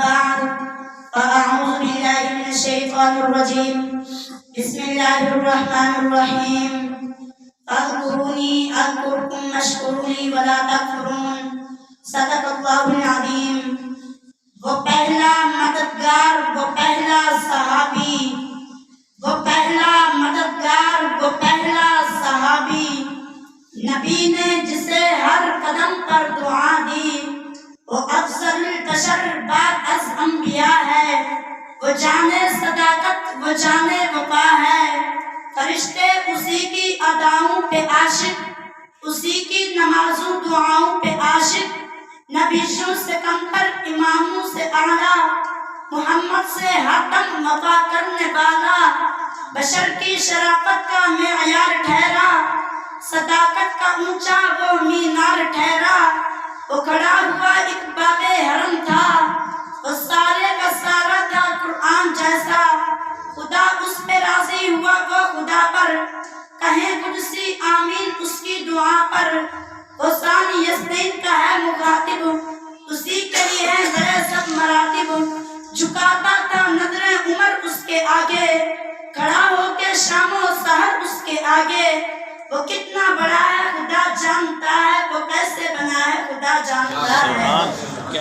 بعد فأعوذ بالله من الشيطان الرجيم بسم الله الرحمن الرحيم فاذكروني أذكركم واشكروا لي ولا تكفرون صدق اللہ العظیم۔ وہ پہلا مددگار، وہ پہلا صحابی، وہ پہلا مددگار، وہ پہلا صحابی، نبی نے جسے ہر قدم پر دعا دی، وہ افضل البشر بعد از انبیاء ہے، وہ جانے صداقت، وہ جانے وفا ہے، فرشتے اسی کی اداؤں پہ عاشق، اسی کی نمازوں دعاؤں پہ عاشق، نبیوں سے کمتر اماموں سے اعلیٰ، محمد سے حاتم وفا کرنے والا، بشر کی شرافت کا معیار ٹھہرا، صداقت کا اونچا وہ مینار ٹھہرا، وہ کھڑا ہوا ایک باب حرم تھا، وہ سارے کا سارا تھا قرآن جیسا، خدا اس پہ راضی ہوا وہ خدا پر، کہیں قدسی آمین اس کی دعا پر، وہ ثانی یزدین کا ہے مخاطب، اسی کے لیے ہے ذرے سب مراتب، جھکاتا تھا نظر عمر اس کے آگے، کھڑا ہو کے شام و سحر اس کے آگے، وہ کتنا بڑا ہے خدا جانتا ہے، وہ کیسے بنا ہے خدا جانتا ہے۔